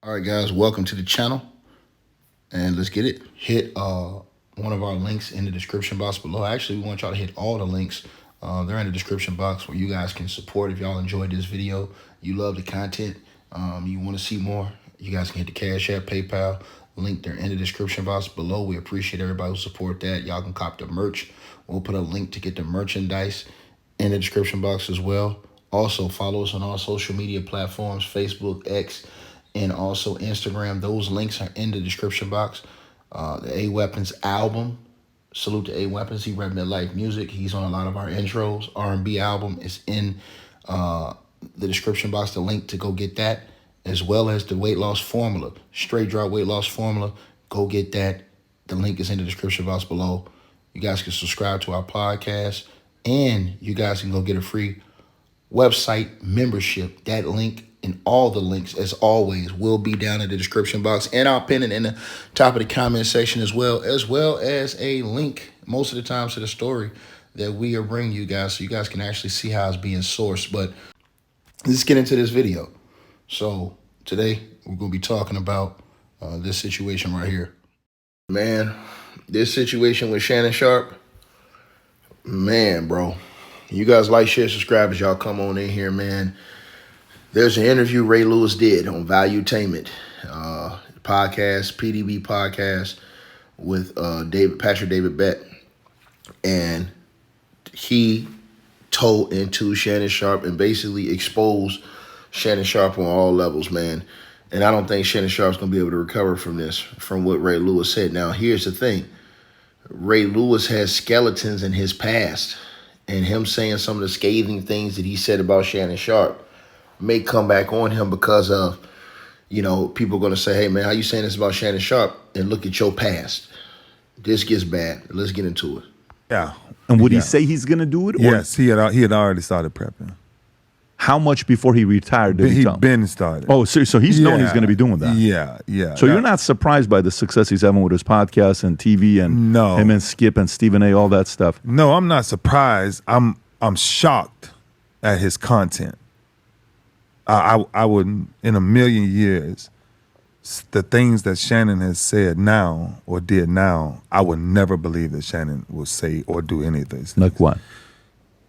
All right, guys, welcome to the channel, and let's get it. Hit one of our links in the description box below. Actually, we want y'all to hit all the links. They're in the description box where you guys can support if y'all enjoyed this video. You love the content. You want to see more. You guys can hit the Cash App, PayPal link. They're in the description box below. We appreciate everybody who support that. Y'all can cop the merch. We'll put a link to get the merchandise in the description box as well. Also, follow us on all social media platforms, Facebook, X, and also Instagram. Those links are in the description box. The A Weapons album, salute to A Weapons. He rep Midlife Music. He's on a lot of our intros. R&B album is in the description box. The link to go get that, as well as the weight loss formula, straight drop weight loss formula. Go get that. The link is in the description box below. You guys can subscribe to our podcast, and you guys can go get a free website membership. That link and all the links, as always, will be down in the description box, and I'll pin it in the top of the comment section as well as a link most of the times to the story that we are bringing you guys, so you guys can actually see how it's being sourced. But let's get into this video. So today we're going to be talking about this situation right here. Man, this situation with Shannon Sharpe, man, bro. You guys like, share, subscribe as y'all come on in here, man. There's an interview Ray Lewis did on Valuetainment podcast, PDB podcast, with Patrick David Bett. And he told into Shannon Sharpe and basically exposed Shannon Sharpe on all levels, man. And I don't think Shannon Sharpe's going to be able to recover from this, from what Ray Lewis said. Now, here's the thing. Ray Lewis has skeletons in his past, and him saying some of the scathing things that he said about Shannon Sharpe may come back on him because of, people are going to say, hey, man, how you saying this about Shannon Sharpe? And look at your past. This gets bad. Let's get into it. Yeah. And would he say he's going to do it? Or Yes, he had already started prepping. how much before he retired did he tell him? Been started. Oh, so he's known he's going to be doing that. Yeah. So you're not surprised by the success he's having with his podcast and TV and No. him and Skip and Stephen A., all that stuff? No, I'm not surprised. I'm shocked at his content. I wouldn't, in a million years, the things that Shannon has said now or did now, I would never believe that Shannon will say or do any of this. Like what?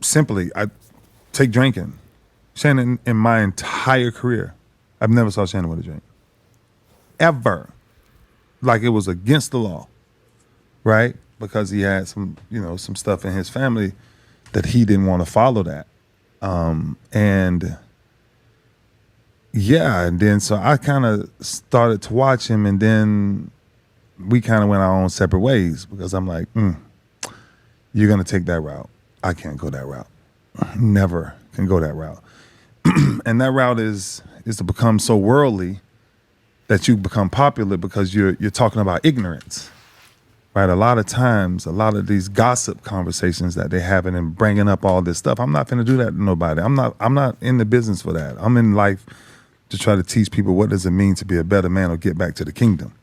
Simply, I take drinking. Shannon, in my entire career, I've never saw Shannon with a drink. Ever. Like it was against the law, right? Because he had some stuff in his family that he didn't want to follow that. And then so I kind of started to watch him, and then we kind of went our own separate ways because I'm like, you're going to take that route. I can't go that route. Never can go that route. And that route is to become so worldly that you become popular because you're talking about ignorance, right? A lot of times, a lot of these gossip conversations that they're having and bringing up all this stuff, I'm not going to do that to nobody. I'm not in the business for that. I'm in life to try to teach people what does it mean to be a better man or get back to the kingdom,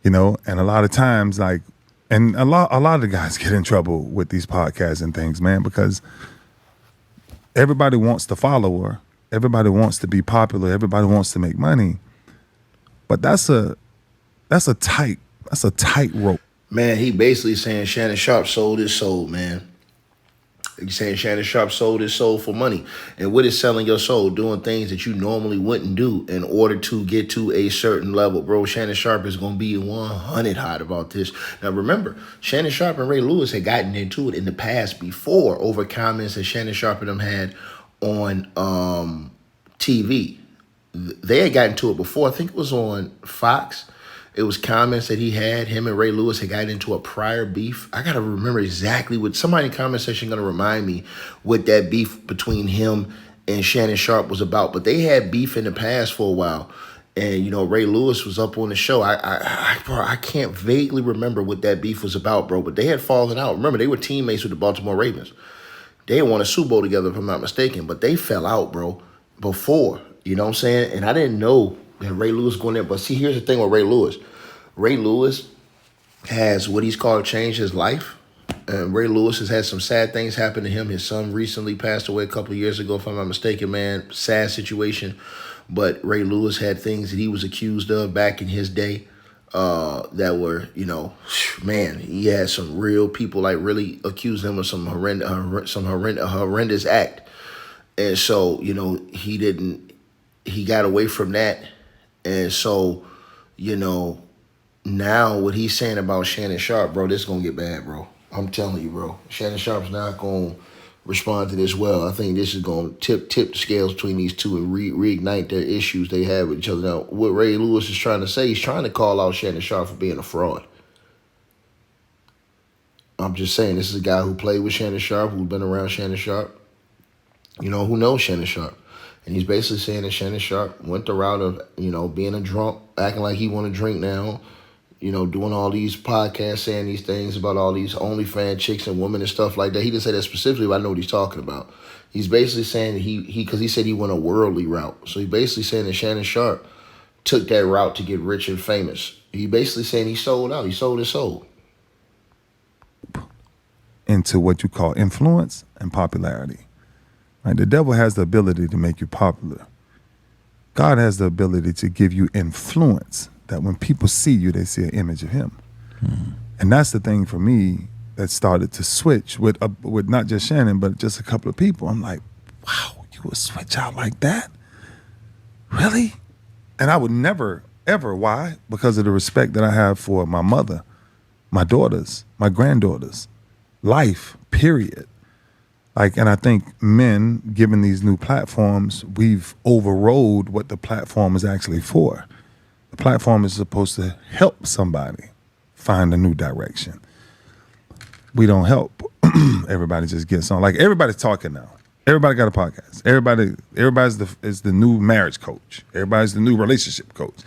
And a lot of times, a lot of the guys get in trouble with these podcasts and things, man, because everybody wants the follower, everybody wants to be popular, everybody wants to make money, but that's a tight rope. Man, he basically saying Shannon Sharpe sold his soul, man. He's saying Shannon Sharpe sold his soul for money. And what is selling your soul? Doing things that you normally wouldn't do in order to get to a certain level. Bro, Shannon Sharpe is going to be 100 hot about this. Now, remember, Shannon Sharpe and Ray Lewis had gotten into it in the past before over comments that Shannon Sharpe and them had on TV. They had gotten into it before. I think it was on Fox. It was comments that him and Ray Lewis had gotten into a prior beef. I got to remember exactly what somebody in the comment section going to remind me what that beef between him and Shannon Sharpe was about. But they had beef in the past for a while. And, Ray Lewis was up on the show. I can't vaguely remember what that beef was about, bro. But they had fallen out. Remember, they were teammates with the Baltimore Ravens. They had won a Super Bowl together, if I'm not mistaken. But they fell out, bro, before. You know what I'm saying? And I didn't know that Ray Lewis going there. But see, here's the thing with Ray Lewis. Ray Lewis has what he's called changed his life. And Ray Lewis has had some sad things happen to him. His son recently passed away a couple of years ago, if I'm not mistaken, man. Sad situation. But Ray Lewis had things that he was accused of back in his day that were, man, he had some real people like really accused him of some horrendous act. And so, he got away from that. And so, now what he's saying about Shannon Sharpe, bro, this is going to get bad, bro. I'm telling you, bro. Shannon Sharpe's not going to respond to this well. I think this is going to tip the scales between these two and reignite their issues they have with each other. Now, what Ray Lewis is trying to say, he's trying to call out Shannon Sharpe for being a fraud. I'm just saying, this is a guy who played with Shannon Sharpe, who's been around Shannon Sharpe, who knows Shannon Sharpe. And he's basically saying that Shannon Sharpe went the route of, being a drunk, acting like he want to drink now, doing all these podcasts, saying these things about all these OnlyFans chicks and women and stuff like that. He didn't say that specifically, but I know what he's talking about. He's basically saying that because he said he went a worldly route. So he's basically saying that Shannon Sharpe took that route to get rich and famous. He basically saying he sold out. He sold his soul. Into what you call influence and popularity. Right? The devil has the ability to make you popular. God has the ability to give you influence, that when people see you, they see an image of him. Mm-hmm. And that's the thing for me that started to switch with not just Shannon, but just a couple of people. I'm like, wow, you would switch out like that? Really? And I would never, ever. Why? Because of the respect that I have for my mother, my daughters, my granddaughters, life, period. And I think men, given these new platforms, we've overrode what the platform is actually for. The platform is supposed to help somebody find a new direction. We don't help. Everybody just gets on. Everybody's talking now. Everybody got a podcast. Everybody's the new marriage coach. Everybody's the new relationship coach.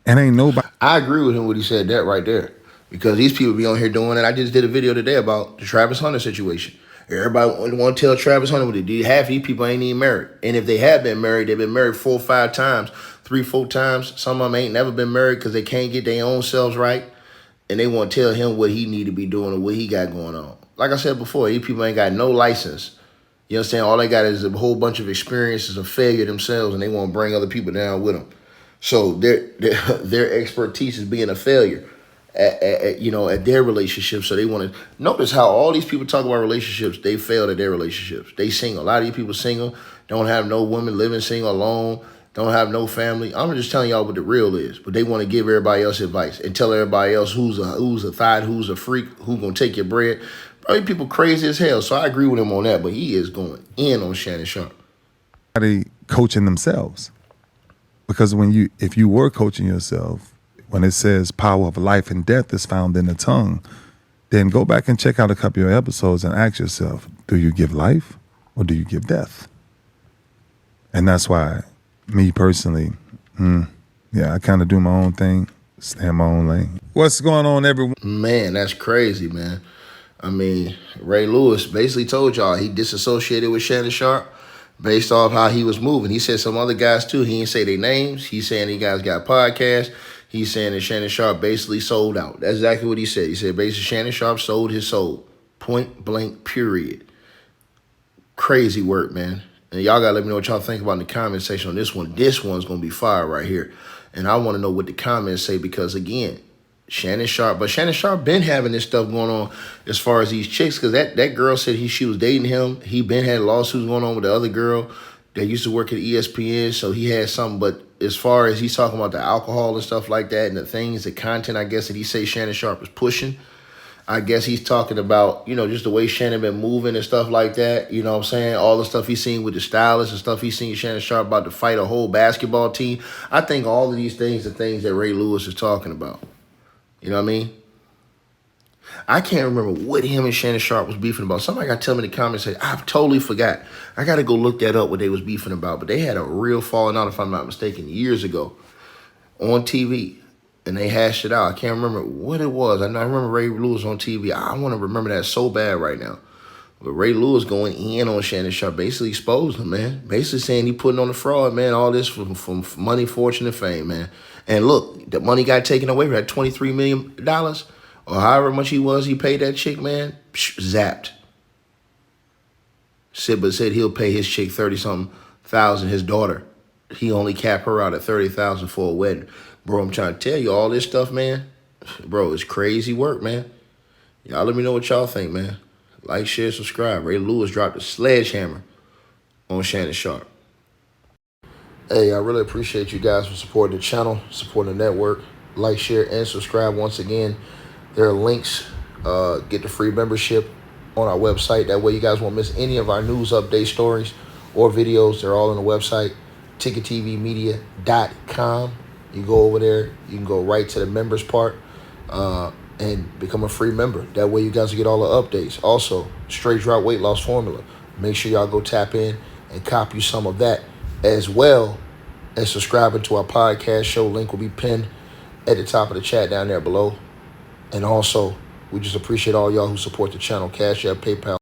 And ain't nobody. I agree with him when he said that right there. Because these people be on here doing it. I just did a video today about the Travis Hunter situation. Everybody want to tell Travis Hunter what they did. Half of these people ain't even married. And if they have been married, they've been married 4 or 5 times, 3, 4 times. Some of them ain't never been married because they can't get their own selves right. And they want to tell him what he need to be doing or what he got going on. Like I said before, these people ain't got no license. You understand? All they got is a whole bunch of experiences of failure themselves, and they want to bring other people down with them. So their expertise is being a failure at their relationships. So they want to notice how all these people talk about relationships. They failed at their relationships. They single. A lot of these people single, don't have no women, living single alone, don't have no family. I'm just telling y'all what the real is. But they want to give everybody else advice and tell everybody else who's a thot, who's a freak, who gonna take your bread. Bro, these people crazy as hell. So I agree with him on that. But he is going in on Shannon Sharpe. They coaching themselves. Because if you were coaching yourself, when it says power of life and death is found in the tongue, then go back and check out a couple of episodes and ask yourself, do you give life or do you give death? And that's why, me personally, I kind of do my own thing, stay in my own lane. What's going on, everyone? Man, that's crazy, man. I mean, Ray Lewis basically told y'all he disassociated with Shannon Sharpe based off how he was moving. He said some other guys too. He didn't say their names. He's saying these guys got podcasts. He's saying that Shannon Sharpe basically sold out. That's exactly what he said. He said basically Shannon Sharpe sold his soul. Point blank, period. Crazy work, man. And y'all got to let me know what y'all think about in the comment section on this one. This one's going to be fire right here. And I want to know what the comments say because, again, Shannon Sharpe been having this stuff going on as far as these chicks because that girl said she was dating him. He been had lawsuits going on with the other girl that used to work at ESPN, so he had something. But as far as he's talking about the alcohol and stuff like that and the things, the content, I guess, that he say Shannon Sharpe is pushing, I guess he's talking about, just the way Shannon been moving and stuff like that. You know what I'm saying? All the stuff he's seen with the stylists and stuff he's seen Shannon Sharpe about to fight a whole basketball team. I think all of these things are things that Ray Lewis is talking about. You know what I mean? I can't remember what him and Shannon Sharpe was beefing about. Somebody got to tell me in the comments, say, I've totally forgot. I got to go look that up, what they was beefing about. But they had a real falling out, if I'm not mistaken, years ago on TV. And they hashed it out. I can't remember what it was. I remember Ray Lewis on TV. I want to remember that so bad right now. But Ray Lewis going in on Shannon Sharpe, basically exposed him, man. Basically saying he putting on the fraud, man. All this from money, fortune, and fame, man. And look, the money got taken away from that $23 million or however much he paid that chick, man. Zapped. Said he'll pay his chick 30-something thousand, his daughter. He only capped her out at 30,000 for a wedding. Bro, I'm trying to tell you all this stuff, man. Bro, it's crazy work, man. Y'all let me know what y'all think, man. Like, share, subscribe. Ray Lewis dropped a sledgehammer on Shannon Sharpe. Hey, I really appreciate you guys for supporting the channel, supporting the network. Like, share, and subscribe once again. There are links. Get the free membership on our website. That way you guys won't miss any of our news update stories or videos. They're all on the website, ticketvmedia.com. You go over there. You can go right to the members part and become a free member. That way you guys will get all the updates. Also, straight drought weight loss formula. Make sure y'all go tap in and copy some of that, as well as subscribing to our podcast show. Link will be pinned at the top of the chat down there below. And also, we just appreciate all y'all who support the channel. Cash App, PayPal.